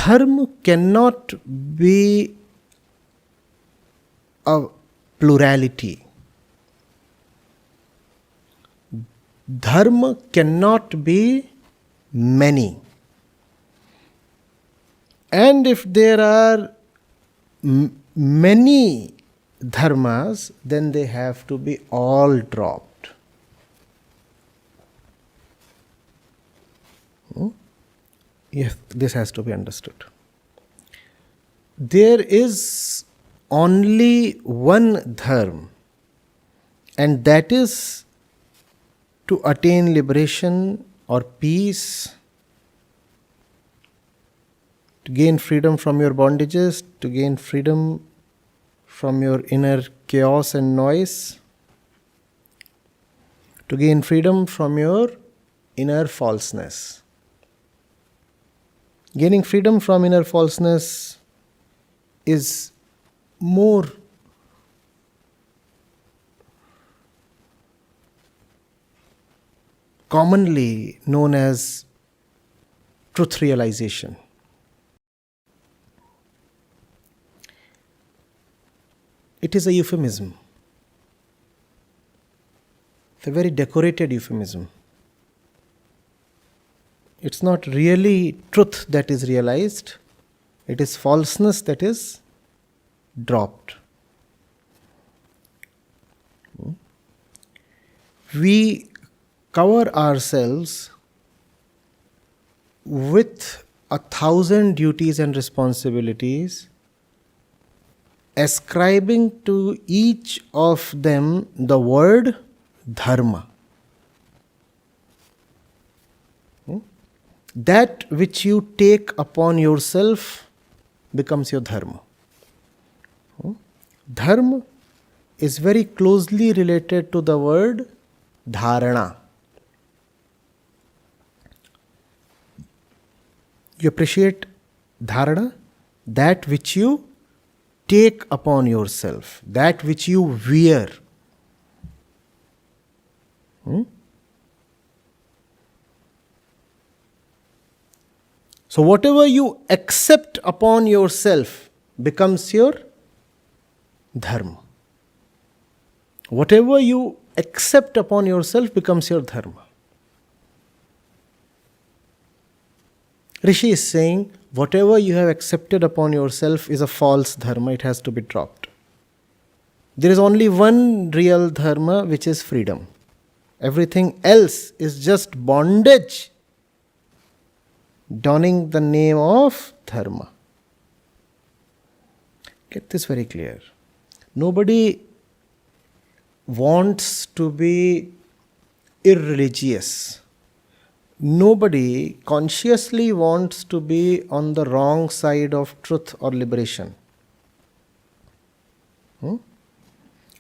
Dharma cannot be a plurality. Dharma cannot be many. And if there are many dharmas, then they have to be all dropped. Yes, this has to be understood. There is only one dharma, and that is to attain liberation or peace, to gain freedom from your bondages, to gain freedom from your inner chaos and noise, to gain freedom from your inner falseness. Gaining freedom from inner falseness is more commonly known as truth realization. It is a euphemism. It's a very decorated euphemism. It's not really truth that is realized, it is falseness that is dropped. We cover ourselves with 1,000 duties and responsibilities, ascribing to each of them the word Dharma. That which you take upon yourself becomes your Dharma. Dharma is very closely related to the word Dharana. You appreciate Dharana? That which you take upon yourself, that which you wear. So whatever you accept upon yourself becomes your Dharma. Whatever you accept upon yourself becomes your Dharma. Rishi is saying, whatever you have accepted upon yourself is a false Dharma, it has to be dropped. There is only one real Dharma, which is freedom. Everything else is just bondage, donning the name of Dharma. Get this very clear. Nobody wants to be irreligious. Nobody consciously wants to be on the wrong side of truth or liberation.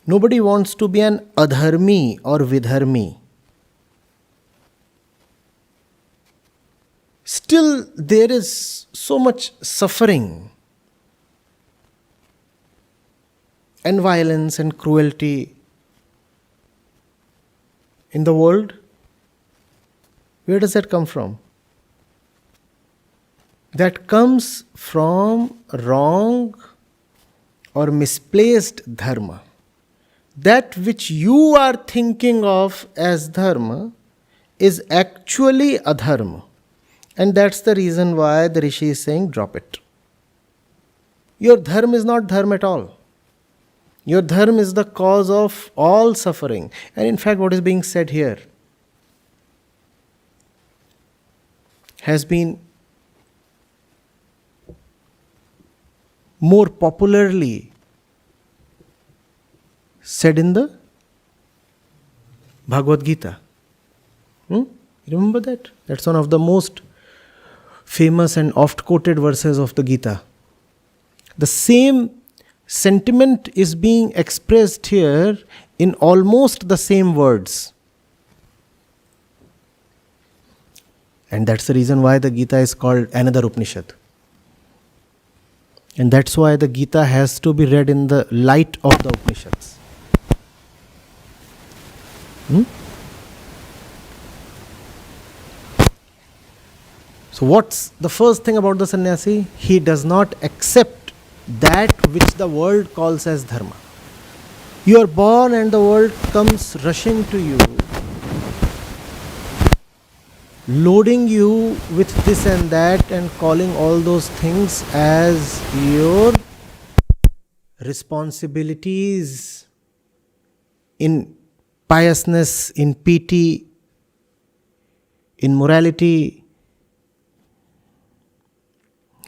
Nobody wants to be an adharmi or vidharmi. Still, there is so much suffering and violence and cruelty in the world. Where does that come from? That comes from wrong or misplaced dharma. That which you are thinking of as dharma is actually adharma. And that's the reason why the Rishi is saying, drop it. Your dharma is not dharma at all. Your dharma is the cause of all suffering. And in fact, what is being said here has been more popularly said in the Bhagavad Gita. Remember that? That's one of the most famous and oft quoted verses of the Gita. The same sentiment is being expressed here in almost the same words. And that's the reason why the Gita is called another Upanishad. And that's why the Gita has to be read in the light of the Upanishads. So what's the first thing about the sannyasi? He does not accept that which the world calls as dharma. You are born and the world comes rushing to you, loading you with this and that and calling all those things as your responsibilities in piousness, in piety, in morality.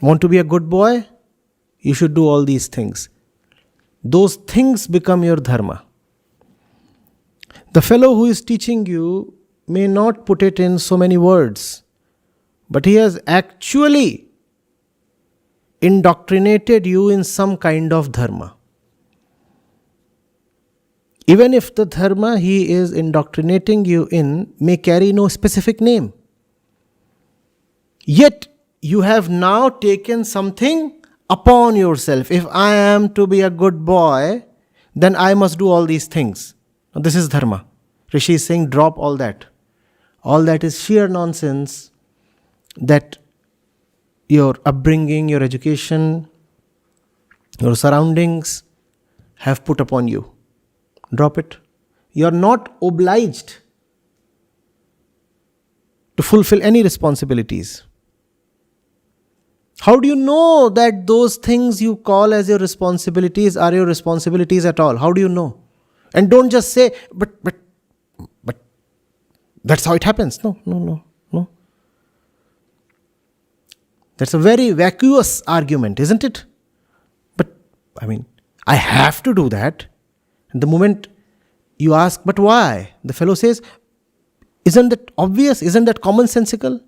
Want to be a good boy? You should do all these things. Those things become your dharma. The fellow who is teaching you may not put it in so many words, but he has actually indoctrinated you in some kind of dharma. Even if the dharma he is indoctrinating you in may carry no specific name, yet you have now taken something upon yourself. If I am to be a good boy, then I must do all these things. Now, this is dharma. Rishi is saying drop all that. All that is sheer nonsense that your upbringing, your education, your surroundings have put upon you. Drop it. You are not obliged to fulfill any responsibilities. How do you know that those things you call as your responsibilities are your responsibilities at all? How do you know? And don't just say, but that's how it happens. No. That's a very vacuous argument, isn't it? But, I have to do that. And the moment you ask, but why? The fellow says, isn't that obvious? Isn't that commonsensical?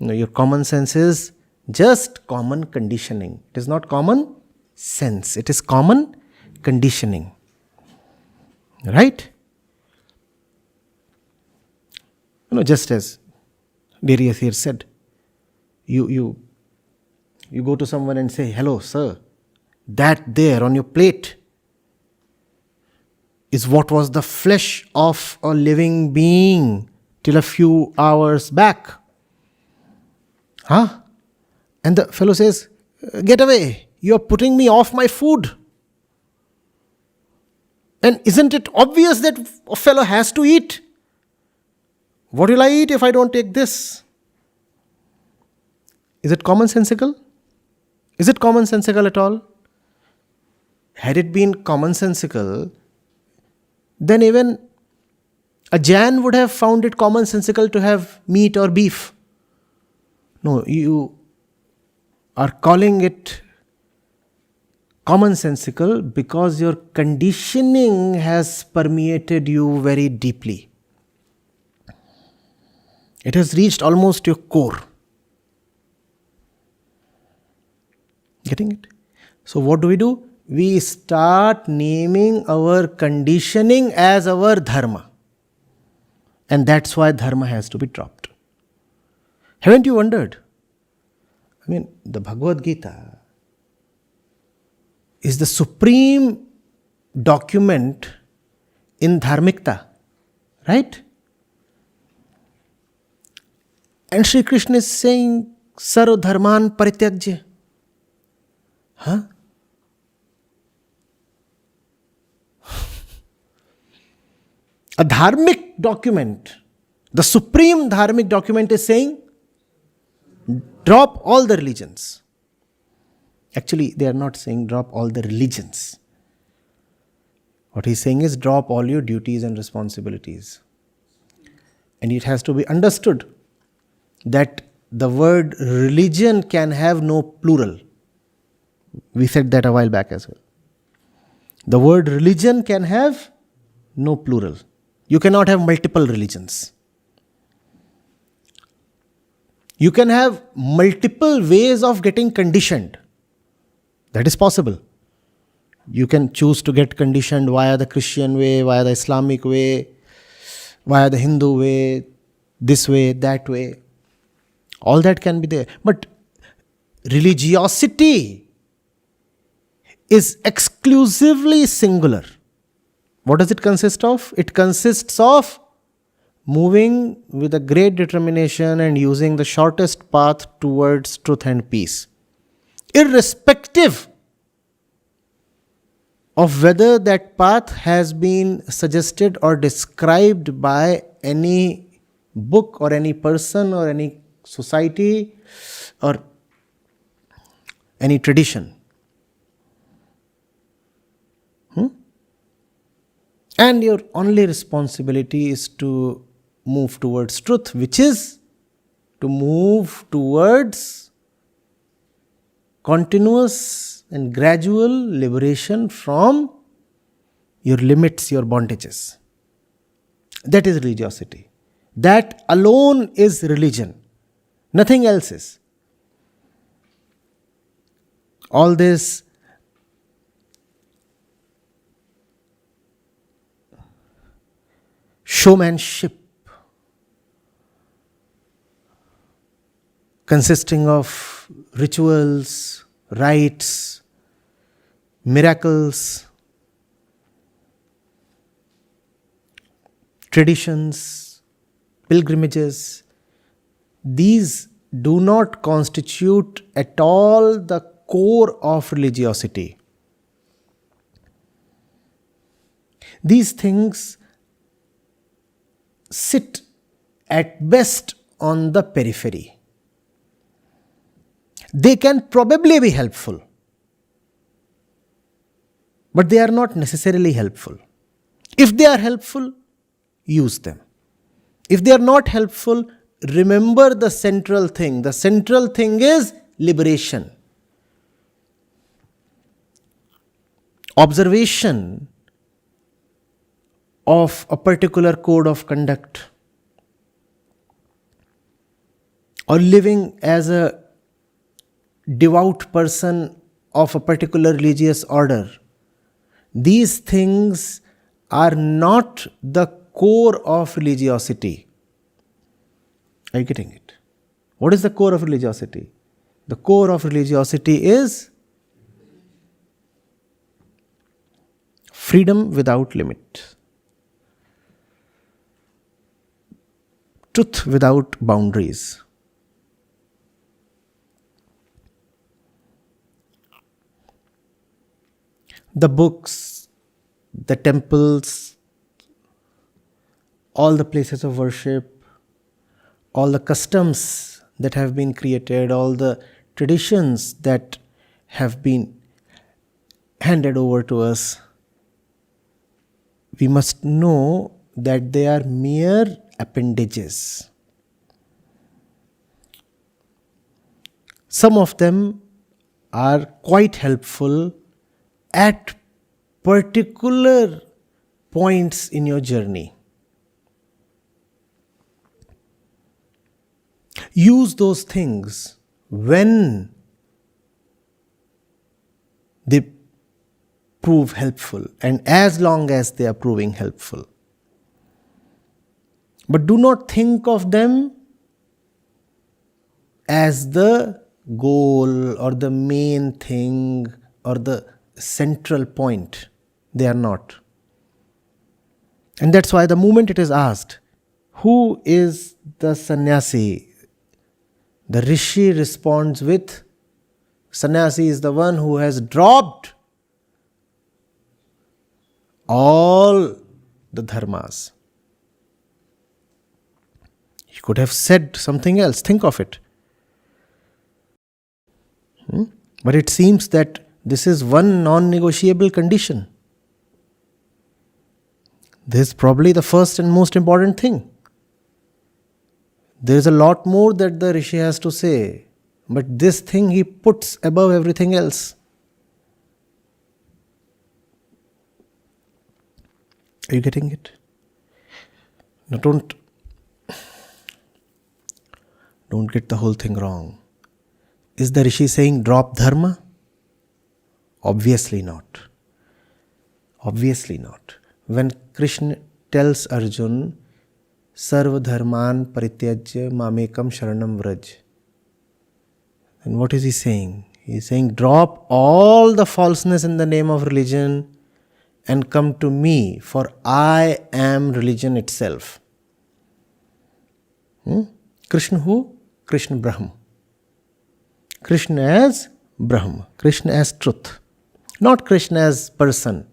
No, your common sense is just common conditioning. It is not common sense. It is common conditioning. Right? Just as Darius here said, you go to someone and say, hello, sir, that there on your plate is what was the flesh of a living being till a few hours back. Huh? And the fellow says, get away, you are putting me off my food. And isn't it obvious that a fellow has to eat? What will I eat if I don't take this? Is it commonsensical? Is it commonsensical at all? Had it been commonsensical, then even a Jain would have found it commonsensical to have meat or beef. No, you are calling it commonsensical because your conditioning has permeated you very deeply. It has reached almost your core. Getting it? So what do? We start naming our conditioning as our dharma. And that's why dharma has to be dropped. Haven't you wondered? The Bhagavad Gita is the supreme document in dharmikta. Right? And Sri Krishna is saying, Sarva dharman parityajya. Huh? A dharmic document, the supreme dharmic document is saying, drop all the religions. Actually, they are not saying drop all the religions. What he's saying is drop all your duties and responsibilities. And it has to be understood that the word religion can have no plural. We said that a while back as well. The word religion can have no plural. You cannot have multiple religions. You can have multiple ways of getting conditioned. That is possible. You can choose to get conditioned via the Christian way, via the Islamic way, via the Hindu way, this way, that way. All that can be there. But religiosity is exclusively singular. What does it consist of? It consists of moving with a great determination and using the shortest path towards truth and peace, irrespective of whether that path has been suggested or described by any book or any person or any society or any tradition. And your only responsibility is to move towards truth, which is to move towards continuous and gradual liberation from your limits, your bondages. That is religiosity. That alone is religion. Nothing else is. All this showmanship consisting of rituals, rites, miracles, traditions, pilgrimages, these do not constitute at all the core of religiosity. These things sit at best on the periphery. They can probably be helpful, but they are not necessarily helpful. If they are helpful, use them. If they are not helpful, remember the central thing. The central thing is liberation. Observation of a particular code of conduct, or living as a devout person of a particular religious order, these things are not the core of religiosity. Are you getting it? What is the core of religiosity? The core of religiosity is freedom without limit. Truth without boundaries. The books, the temples, all the places of worship, all the customs that have been created, all the traditions that have been handed over to us, we must know that they are mere appendages. Some of them are quite helpful at particular points in your journey. Use those things when they prove helpful and as long as they are proving helpful. But do not think of them as the goal or the main thing or the central point. They are not. And that's why the moment it is asked, who is the sannyasi? The rishi responds with, sannyasi is the one who has dropped all the dharmas. He could have said something else. Think of it. But it seems that this is one non-negotiable condition. This is probably the first and most important thing. There is a lot more that the rishi has to say, but this thing he puts above everything else. Are you getting it? Now don't get the whole thing wrong. Is the rishi saying drop dharma? Obviously not. Obviously not. When Krishna tells Arjun, Sarva dharman parityajya mamekam sharanam vraj, then what is he saying? He is saying drop all the falseness in the name of religion and come to me, for I am religion itself. Krishna who? Krishna Brahm. Krishna as Brahm. Krishna as truth. Not Krishna as person.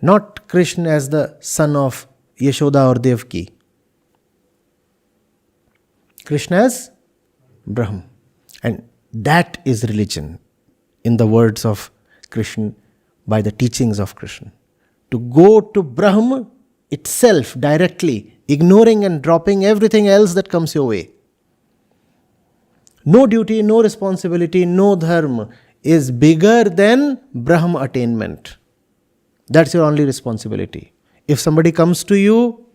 Not Krishna as the son of Yashoda or Devaki. Krishna as Brahm. And that is religion, in the words of Krishna, by the teachings of Krishna. To go to Brahm itself directly, ignoring and dropping everything else that comes your way. No duty, no responsibility, no dharma is bigger than Brahm attainment. That's your only responsibility. If somebody comes to you,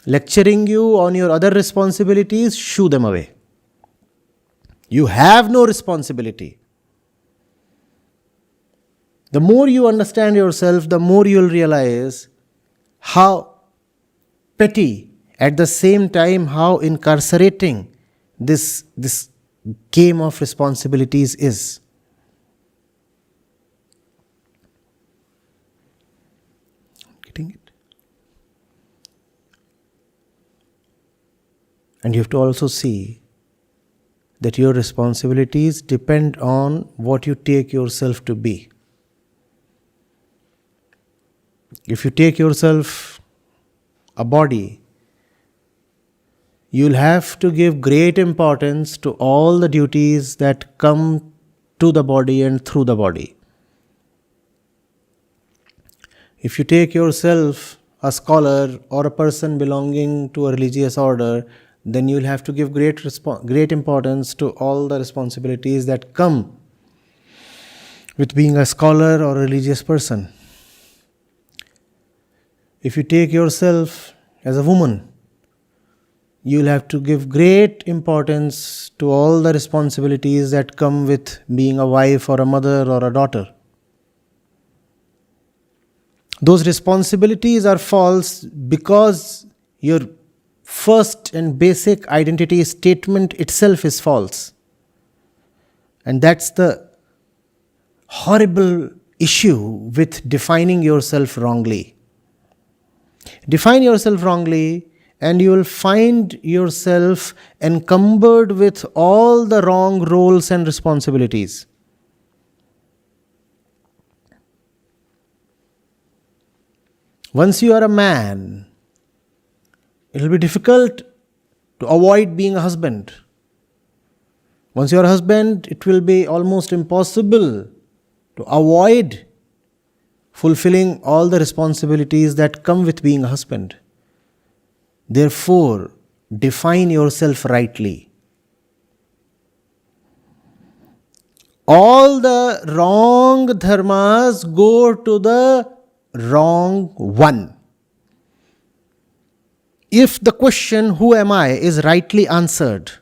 lecturing you on your other responsibilities, shoo them away. You have no responsibility. The more you understand yourself, the more you will realize how petty, at the same time how incarcerating this game of responsibilities is. Getting it? And you have to also see that your responsibilities depend on what you take yourself to be. If you take yourself a body, you'll have to give great importance to all the duties that come to the body and through the body. If you take yourself a scholar or a person belonging to a religious order, then you'll have to give great importance to all the responsibilities that come with being a scholar or a religious person. If you take yourself as a woman, you'll have to give great importance to all the responsibilities that come with being a wife or a mother or a daughter. Those responsibilities are false because your first and basic identity statement itself is false. And that's the horrible issue with defining yourself wrongly. Define yourself wrongly, and you will find yourself encumbered with all the wrong roles and responsibilities. Once you are a man, it will be difficult to avoid being a husband. Once you are a husband, it will be almost impossible to avoid fulfilling all the responsibilities that come with being a husband. Therefore, define yourself rightly. All the wrong dharmas go to the wrong one. If the question, who am I, is rightly answered,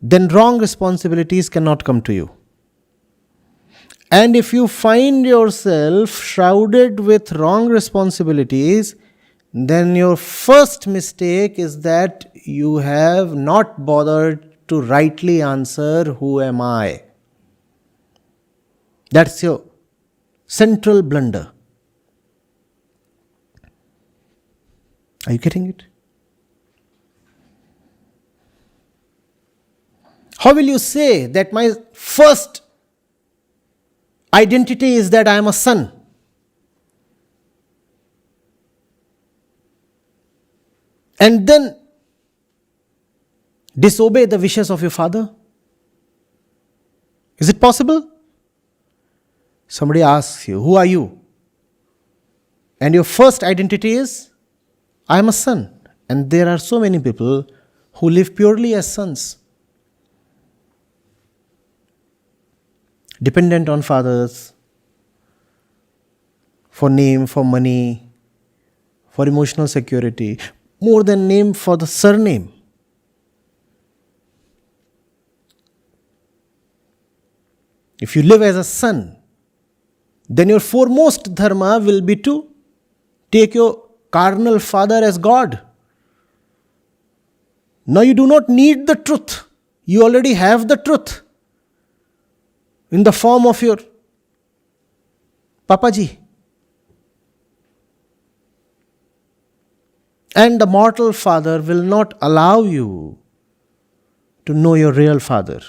then wrong responsibilities cannot come to you. And if you find yourself shrouded with wrong responsibilities, then your first mistake is that you have not bothered to rightly answer, who am I? That's your central blunder. Are you getting it? How will you say that my first identity is that I am a son? And then disobey the wishes of your father? Is it possible? Somebody asks you, who are you? And your first identity is, I am a son. And there are so many people who live purely as sons, dependent on fathers for name, for money, for emotional security, more than name, for the surname. If you live as a son, then your foremost dharma will be to take your carnal father as God. Now you do not need the truth. You already have the truth in the form of your Papaji. And the mortal father will not allow you to know your real father.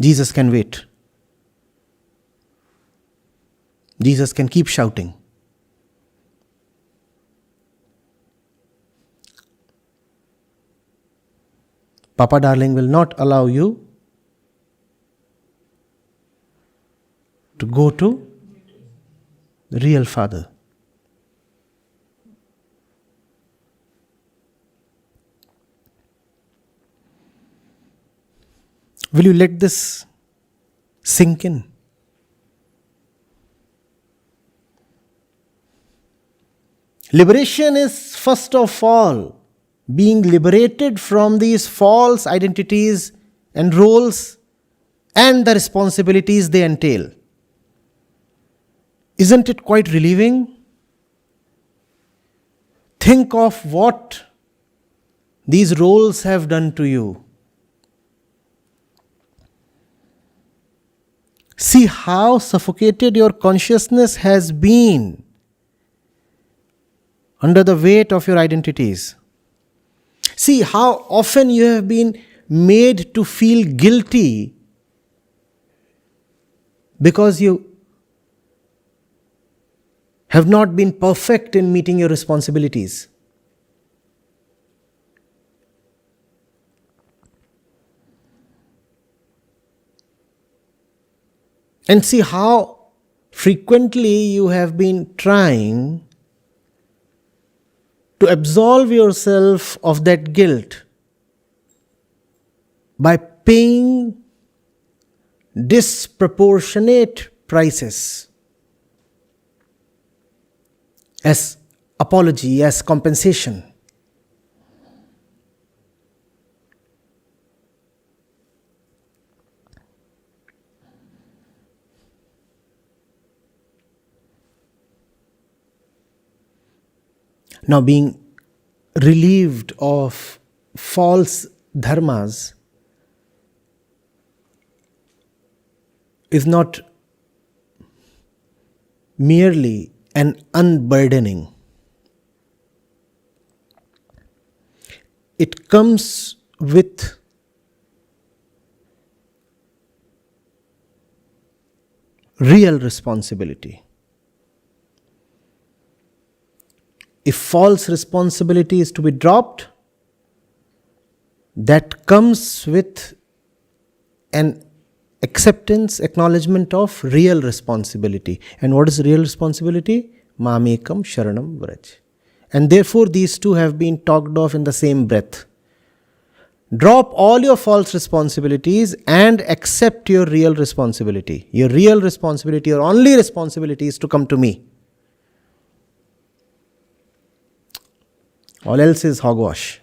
Jesus can wait. Jesus can keep shouting. Papa darling will not allow you to go to the real father. Will you let this sink in? Liberation is first of all being liberated from these false identities and roles and the responsibilities they entail. Isn't it quite relieving? Think of what these roles have done to you. See how suffocated your consciousness has been under the weight of your identities. See how often you have been made to feel guilty because you have not been perfect in meeting your responsibilities. And see how frequently you have been trying to absolve yourself of that guilt by paying disproportionate prices as apology, as compensation. Now, being relieved of false dharmas is not merely an unburdening. It comes with real responsibility. If false responsibility is to be dropped, that comes with an acceptance, acknowledgement of real responsibility. And what is real responsibility? Mamekam Sharanam Vraj. And therefore these two have been talked of in the same breath. Drop all your false responsibilities and accept your real responsibility. Your real responsibility, your only responsibility is to come to me. All else is hogwash.